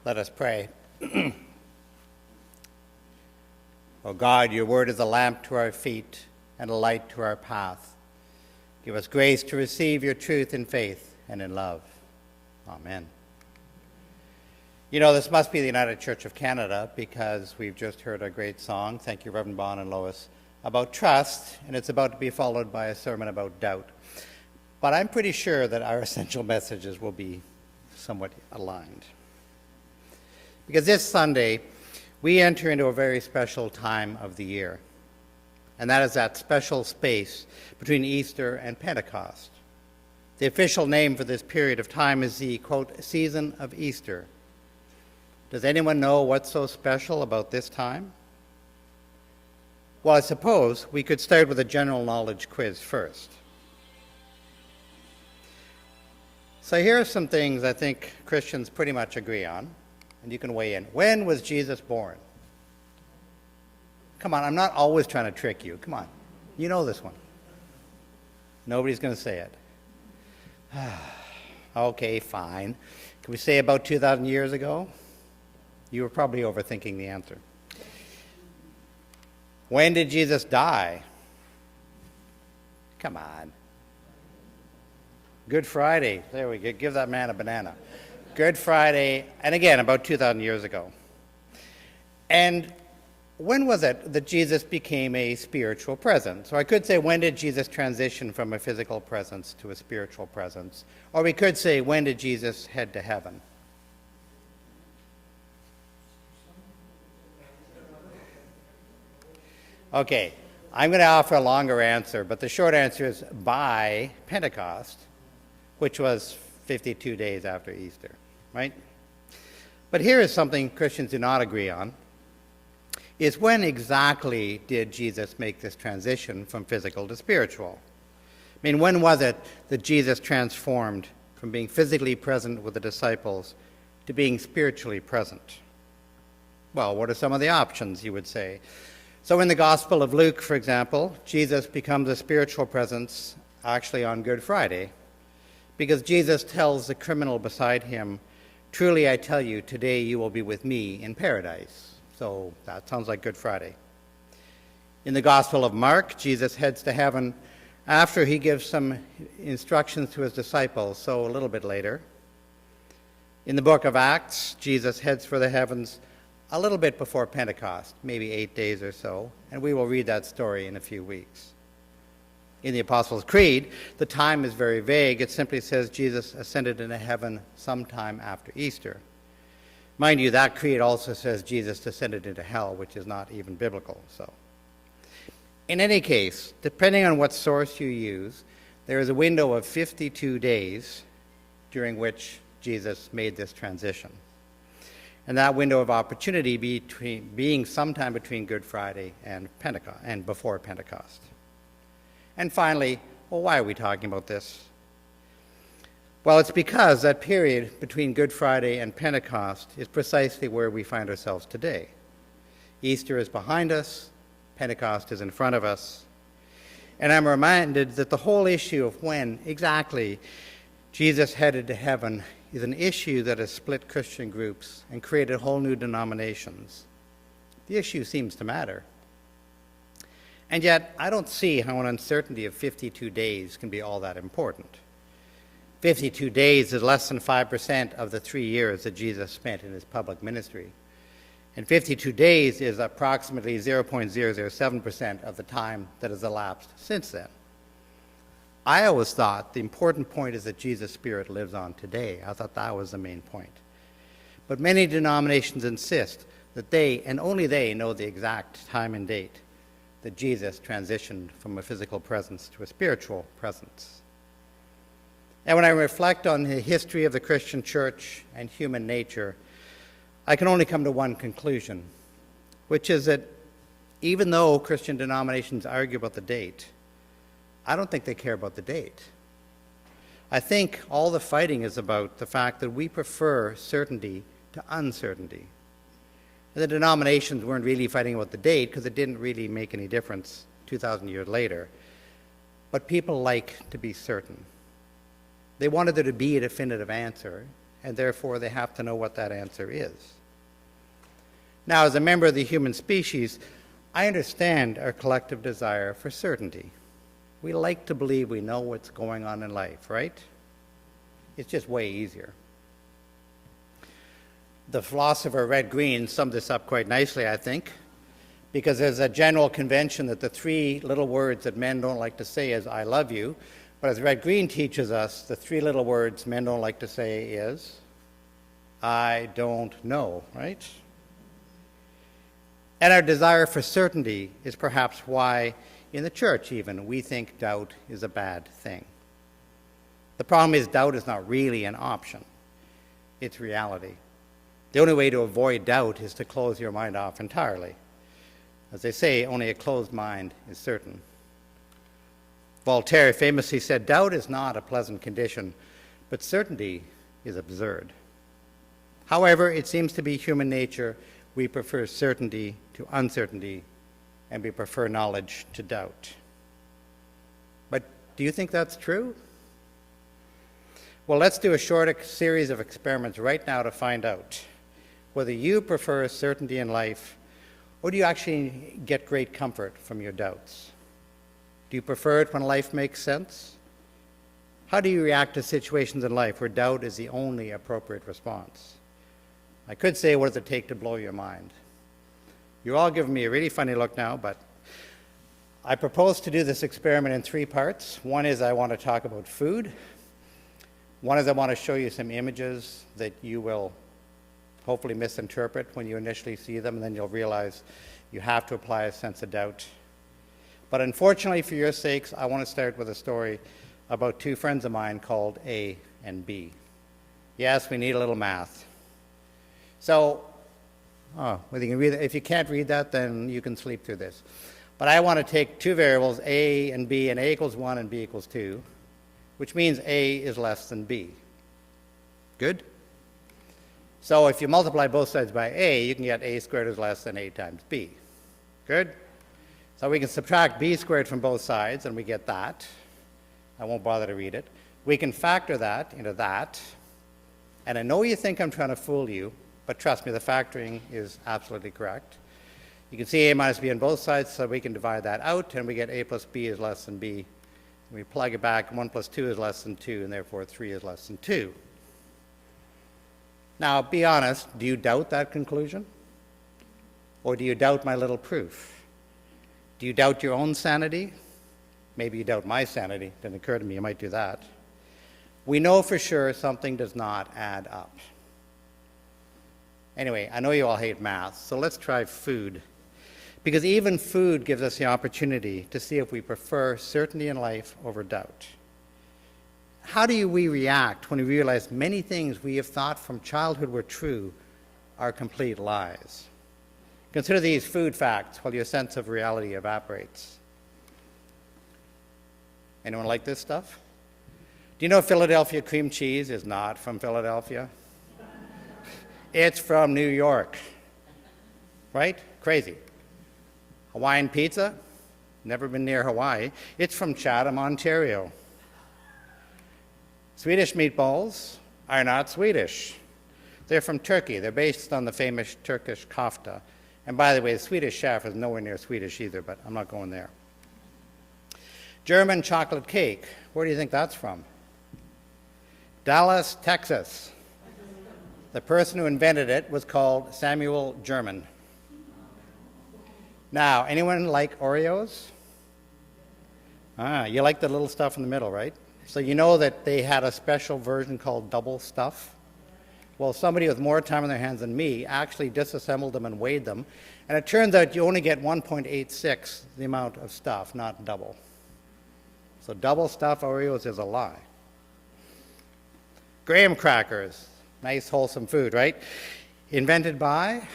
Let us pray. O God, your word is a lamp to our feet and a light to our path. Give us grace to receive your truth in faith and in love. Amen. You know, this must be the United Church of Canada because we've just heard a great song, thank you, Reverend Bon and Lois, about trust, and it's about to be followed by a sermon about doubt. But I'm pretty sure that our essential messages will be somewhat aligned. Because this Sunday, we enter into a very special time of the year, and that is that special space between Easter and Pentecost. The official name for this period of time is the, quote, season of Easter. Does anyone know what's so special about this time? Well, I suppose we could start with a general knowledge quiz first. So here are some things I think Christians pretty much agree on, and you can weigh in. When was Jesus born? Come on, I'm not always trying to trick you. Come on, you know this one. Nobody's going to say it. Okay, fine. Can we say about 2,000 years ago? You were probably overthinking the answer. When did Jesus die? Come on. Good Friday. There we go. Give that man a banana. Good Friday, and again, about 2,000 years ago. And when was it that Jesus became a spiritual presence? So I could say, when did Jesus transition from a physical presence to a spiritual presence? Or we could say, when did Jesus head to heaven? Okay, I'm going to offer a longer answer, but the short answer is by Pentecost, which was 52 days after Easter, right? But here is something Christians do not agree on, is when exactly did Jesus make this transition from physical to spiritual? I mean, when was it that Jesus transformed from being physically present with the disciples to being spiritually present? Well, what are some of the options, you would say? So in the Gospel of Luke, for example, Jesus becomes a spiritual presence actually on Good Friday, because Jesus tells the criminal beside him, "Truly I tell you, today you will be with me in paradise." So that sounds like Good Friday. In the Gospel of Mark, Jesus heads to heaven after he gives some instructions to his disciples, so a little bit later. In the book of Acts, Jesus heads for the heavens a little bit before Pentecost, maybe 8 days or so, and we will read that story in a few weeks. In the Apostles' Creed, the time is very vague. It simply says Jesus ascended into heaven sometime after Easter. Mind you, that creed also says Jesus descended into hell, which is not even biblical. So, in any case, depending on what source you use, there is a window of 52 days during which Jesus made this transition. And that window of opportunity being sometime between Good Friday and Pentecost, and before Pentecost. And finally, well, why are we talking about this? Well, it's because that period between Good Friday and Pentecost is precisely where we find ourselves today. Easter is behind us, Pentecost is in front of us, and I'm reminded that the whole issue of when exactly Jesus headed to heaven is an issue that has split Christian groups and created whole new denominations. The issue seems to matter. And yet, I don't see how an uncertainty of 52 days can be all that important. 52 days is less than 5% of the 3 years that Jesus spent in his public ministry. And 52 days is approximately 0.007% of the time that has elapsed since then. I always thought the important point is that Jesus' Spirit lives on today. I thought that was the main point. But many denominations insist that they, and only they, know the exact time and date that Jesus transitioned from a physical presence to a spiritual presence. And when I reflect on the history of the Christian church and human nature, I can only come to one conclusion, which is that even though Christian denominations argue about the date, I don't think they care about the date. I think all the fighting is about the fact that we prefer certainty to uncertainty. And the denominations weren't really fighting about the date because it didn't really make any difference 2,000 years later. But people like to be certain. They wanted there to be a definitive answer, and therefore they have to know what that answer is. Now, as a member of the human species, I understand our collective desire for certainty. We like to believe we know what's going on in life, right? It's just way easier. The philosopher Red Green summed this up quite nicely, I think, because there's a general convention that the three little words that men don't like to say is, I love you. But as Red Green teaches us, the three little words men don't like to say is, I don't know, right? And our desire for certainty is perhaps why, in the church even, we think doubt is a bad thing. The problem is doubt is not really an option. It's reality. The only way to avoid doubt is to close your mind off entirely. As they say, only a closed mind is certain. Voltaire famously said, doubt is not a pleasant condition, but certainty is absurd. However, it seems to be human nature. We prefer certainty to uncertainty, and we prefer knowledge to doubt. But do you think that's true? Well, let's do a short series of experiments right now to find out whether you prefer certainty in life, or do you actually get great comfort from your doubts? Do you prefer it when life makes sense? How do you react to situations in life where doubt is the only appropriate response? I could say, what does it take to blow your mind? You're all giving me a really funny look now, but I propose to do this experiment in three parts. One is I want to talk about food. One is I want to show you some images that you will hopefully misinterpret when you initially see them, and then you'll realize you have to apply a sense of doubt. But unfortunately, for your sakes, I want to start with a story about two friends of mine called A and B. Yes, we need a little math. So, well, you can read it. If you can't read that, then you can sleep through this. But I want to take two variables, A and B, and A equals 1 and B equals 2, which means A is less than B. Good? So if you multiply both sides by A, you can get A squared is less than A times B. Good? So we can subtract B squared from both sides, and we get that. I won't bother to read it. We can factor that into that. And I know you think I'm trying to fool you, but trust me, the factoring is absolutely correct. You can see A minus B on both sides, so we can divide that out, and we get A plus B is less than B. We plug it back, 1 plus 2 is less than 2, and therefore 3 is less than 2. Now, be honest, do you doubt that conclusion? Or do you doubt my little proof? Do you doubt your own sanity? Maybe you doubt my sanity. Didn't occur to me, you might do that. We know for sure something does not add up. Anyway, I know you all hate math, so let's try food. Because even food gives us the opportunity to see if we prefer certainty in life over doubt. How do we react when we realize many things we have thought from childhood were true are complete lies? Consider these food facts while your sense of reality evaporates. Anyone like this stuff? Do you know Philadelphia cream cheese is not from Philadelphia? It's from New York. Right? Crazy. Hawaiian pizza? Never been near Hawaii. It's from Chatham, Ontario. Swedish meatballs are not Swedish. They're from Turkey. They're based on the famous Turkish kofta. And by the way, the Swedish chef is nowhere near Swedish either, but I'm not going there. German chocolate cake. Where do you think that's from? Dallas, Texas. The person who invented it was called Samuel German. Now, anyone like Oreos? You like the little stuff in the middle, right? So you know that they had a special version called double stuff? Well, somebody with more time on their hands than me actually disassembled them and weighed them, and it turns out you only get 1.86 the amount of stuff, not double. So double stuff Oreos is a lie. Graham crackers, nice wholesome food, right? Invented by,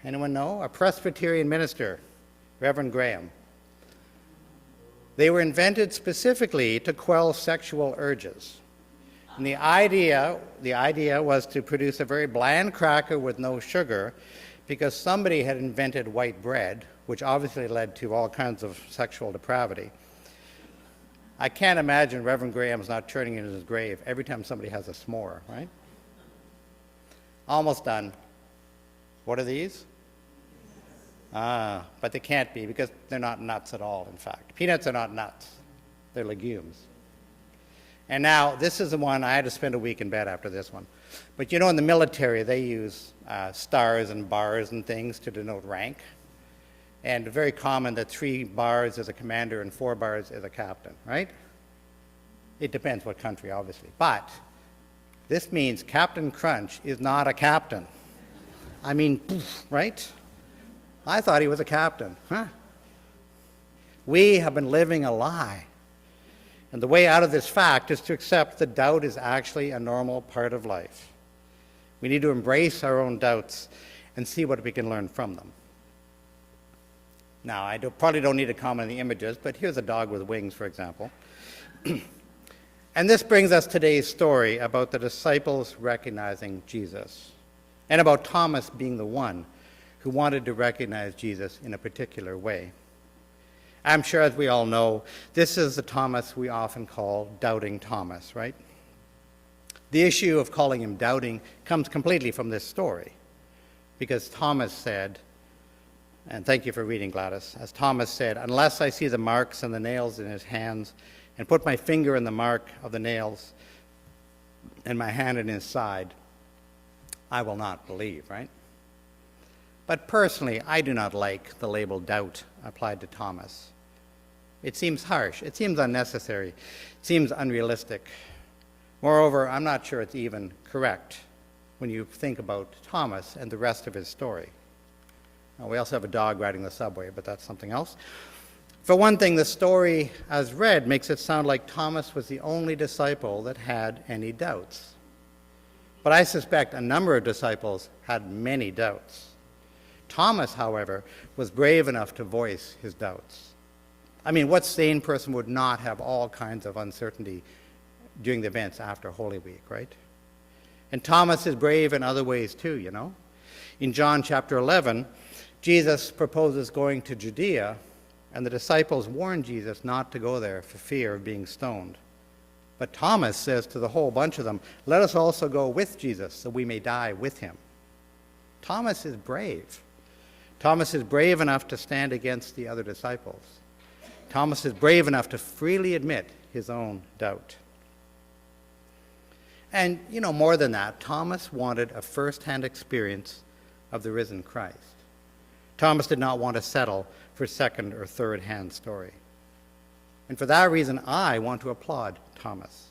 anyone know? A Presbyterian minister, Reverend Graham. They were invented specifically to quell sexual urges. And the idea was to produce a very bland cracker with no sugar, because somebody had invented white bread, which obviously led to all kinds of sexual depravity. I can't imagine Reverend Graham's not turning in his grave every time somebody has a s'more, right? Almost done. What are these? But they can't be because they're not nuts at all, in fact. Peanuts are not nuts. They're legumes. And now, this is the one, I had to spend a week in bed after this one. But you know, in the military, they use stars and bars and things to denote rank. And very common that 3 bars is a commander and 4 bars is a captain, right? It depends what country, obviously. But this means Captain Crunch is not a captain. I mean, right? I thought he was a captain. Huh? We have been living a lie. And the way out of this fact is to accept that doubt is actually a normal part of life. We need to embrace our own doubts and see what we can learn from them. Now, I probably don't need to comment on the images, but here's a dog with wings, for example. And this brings us today's story about the disciples recognizing Jesus, and about Thomas being the one who wanted to recognize Jesus in a particular way. I'm sure, as we all know, this is the Thomas we often call Doubting Thomas, right? The issue of calling him doubting comes completely from this story, because Thomas said, and thank you for reading, Gladys, as Thomas said, "Unless I see the marks and the nails in his hands, and put my finger in the mark of the nails, and my hand in his side, I will not believe," right? But personally, I do not like the label doubt applied to Thomas. It seems harsh. It seems unnecessary. It seems unrealistic. Moreover, I'm not sure it's even correct when you think about Thomas and the rest of his story. Now, we also have a dog riding the subway, but that's something else. For one thing, the story as read makes it sound like Thomas was the only disciple that had any doubts. But I suspect a number of disciples had many doubts. Thomas, however, was brave enough to voice his doubts. I mean, what sane person would not have all kinds of uncertainty during the events after Holy Week, right? And Thomas is brave in other ways too, you know. In John chapter 11, Jesus proposes going to Judea, and the disciples warn Jesus not to go there for fear of being stoned. But Thomas says to the whole bunch of them, "Let us also go with Jesus so we may die with him." Thomas is brave. Thomas is brave enough to stand against the other disciples. Thomas is brave enough to freely admit his own doubt. And, you know, more than that, Thomas wanted a first-hand experience of the risen Christ. Thomas did not want to settle for second or third-hand story. And for that reason, I want to applaud Thomas.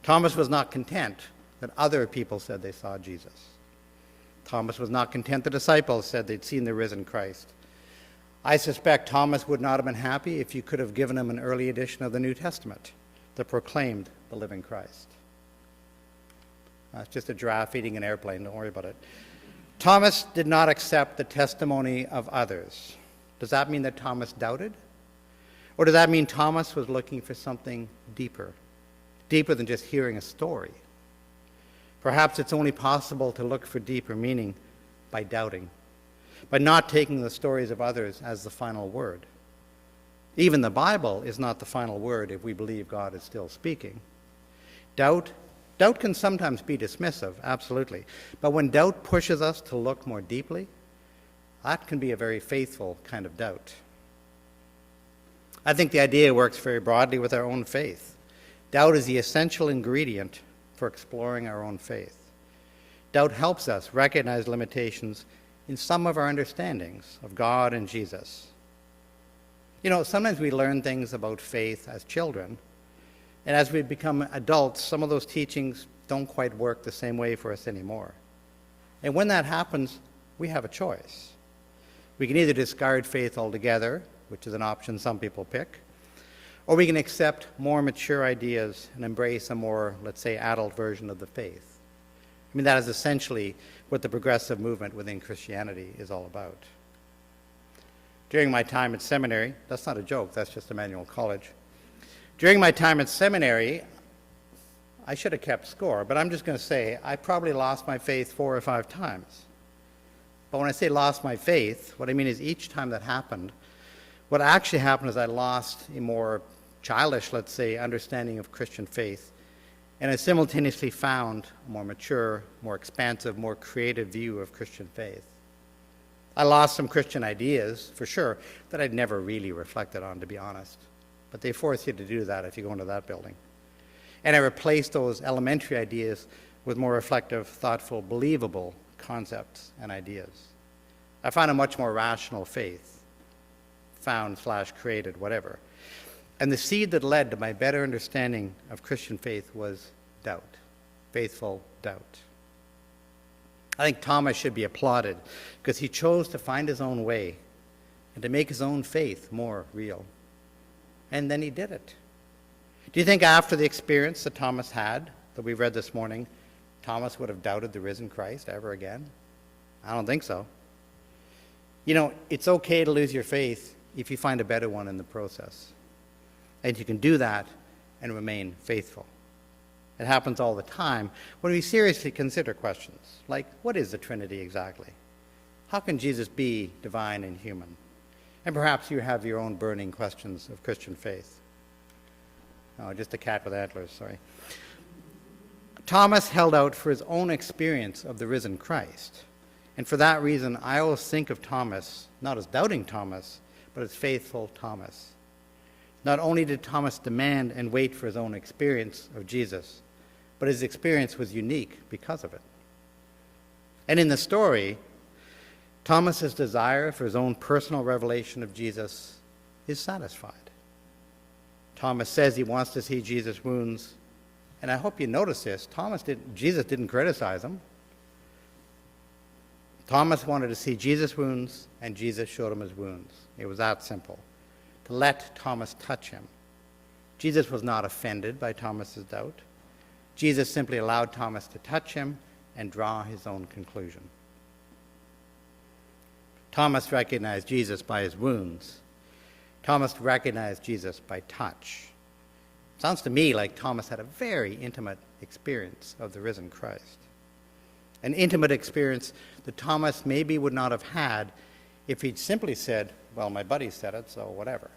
Thomas was not content that other people said they saw Jesus. Thomas was not content the disciples said they'd seen the risen Christ. I suspect Thomas would not have been happy if you could have given him an early edition of the New Testament that proclaimed the living Christ. It's just a giraffe eating an airplane, don't worry about it. Thomas did not accept the testimony of others. Does that mean that Thomas doubted? Or does that mean Thomas was looking for something deeper than just hearing a story? Perhaps it's only possible to look for deeper meaning by doubting, by not taking the stories of others as the final word. Even the Bible is not the final word if we believe God is still speaking. Doubt can sometimes be dismissive, absolutely. But when doubt pushes us to look more deeply, that can be a very faithful kind of doubt. I think the idea works very broadly with our own faith. Doubt is the essential ingredient for exploring our own faith. Doubt helps us recognize limitations in some of our understandings of God and Jesus. You know, sometimes we learn things about faith as children, and as we become adults, some of those teachings don't quite work the same way for us anymore. And when that happens, we have a choice. We can either discard faith altogether, which is an option some people pick, or we can accept more mature ideas and embrace a more, let's say, adult version of the faith. I mean, that is essentially what the progressive movement within Christianity is all about. During my time at seminary, that's not a joke, that's just Emmanuel College. During my time at seminary, I should have kept score, but I'm just going to say I probably lost my faith 4 or 5 times. But when I say lost my faith, what I mean is each time that happened, what actually happened is I lost a more childish, let's say, understanding of Christian faith, and I simultaneously found a more mature, more expansive, more creative view of Christian faith. I lost some Christian ideas, for sure, that I'd never really reflected on, to be honest. But they force you to do that if you go into that building. And I replaced those elementary ideas with more reflective, thoughtful, believable concepts and ideas. I found a much more rational faith, found/created, whatever. And the seed that led to my better understanding of Christian faith was doubt, faithful doubt. I think Thomas should be applauded because he chose to find his own way and to make his own faith more real. And then he did it. Do you think after the experience that Thomas had, that we read this morning, Thomas would have doubted the risen Christ ever again? I don't think so. You know, it's okay to lose your faith if you find a better one in the process. And you can do that and remain faithful. It happens all the time when we seriously consider questions like, what is the Trinity exactly? How can Jesus be divine and human? And perhaps you have your own burning questions of Christian faith. Oh, just a cat with antlers, sorry. Thomas held out for his own experience of the risen Christ. And for that reason, I always think of Thomas, not as doubting Thomas, but as faithful Thomas. Not only did Thomas demand and wait for his own experience of Jesus, but his experience was unique because of it. And in the story, Thomas's desire for his own personal revelation of Jesus is satisfied. Thomas says he wants to see Jesus' wounds, and I hope you notice this. Jesus didn't criticize him. Thomas wanted to see Jesus' wounds, and Jesus showed him his wounds. It was that simple. To let Thomas touch him. Jesus was not offended by Thomas's doubt. Jesus simply allowed Thomas to touch him and draw his own conclusion. Thomas recognized Jesus by his wounds. Thomas recognized Jesus by touch. Sounds to me like Thomas had a very intimate experience of the risen Christ. An intimate experience that Thomas maybe would not have had if he'd simply said, well, my buddy said it, so whatever.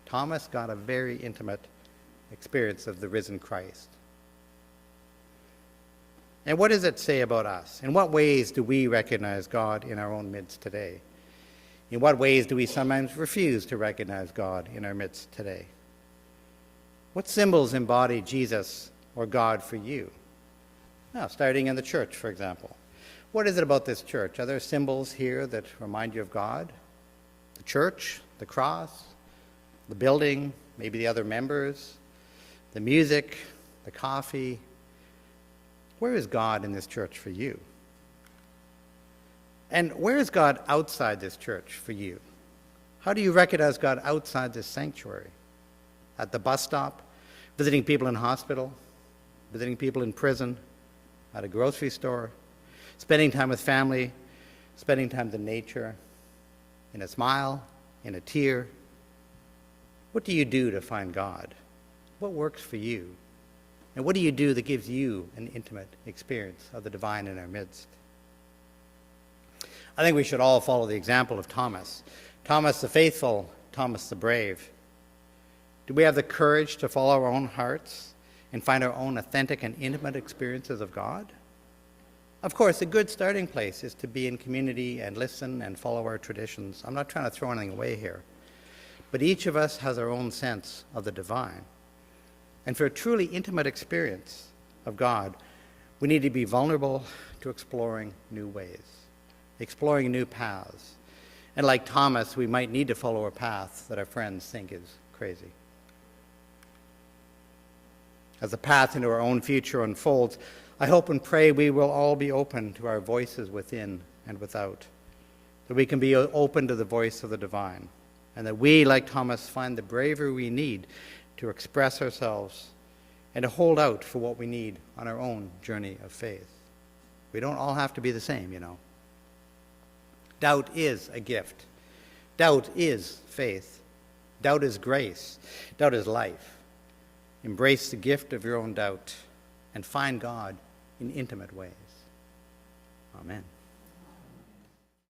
Thomas got a very intimate experience of the risen Christ. And what does it say about us? In what ways do we recognize God in our own midst today? In what ways do we sometimes refuse to recognize God in our midst today? What symbols embody Jesus or God for you? Now, starting in the church, for example. What is it about this church? Are there symbols here that remind you of God? The church, the cross, the building, maybe the other members, the music, the coffee. Where is God in this church for you? And where is God outside this church for you? How do you recognize God outside this sanctuary? At the bus stop, visiting people in hospital, visiting people in prison, at a grocery store, spending time with family, spending time in nature, in a smile, in a tear. What do you do to find God? What works for you? And what do you do that gives you an intimate experience of the divine in our midst? I think we should all follow the example of Thomas. Thomas the faithful, Thomas the brave. Do we have the courage to follow our own hearts and find our own authentic and intimate experiences of God? Of course, a good starting place is to be in community and listen and follow our traditions. I'm not trying to throw anything away here. But each of us has our own sense of the divine. And for a truly intimate experience of God, we need to be vulnerable to exploring new ways, exploring new paths. And like Thomas, we might need to follow a path that our friends think is crazy. As the path into our own future unfolds, I hope and pray we will all be open to our voices within and without, that we can be open to the voice of the divine, and that we, like Thomas, find the bravery we need to express ourselves and to hold out for what we need on our own journey of faith. We don't all have to be the same, you know. Doubt is a gift. Doubt is faith. Doubt is grace. Doubt is life. Embrace the gift of your own doubt and find God in intimate ways. Amen.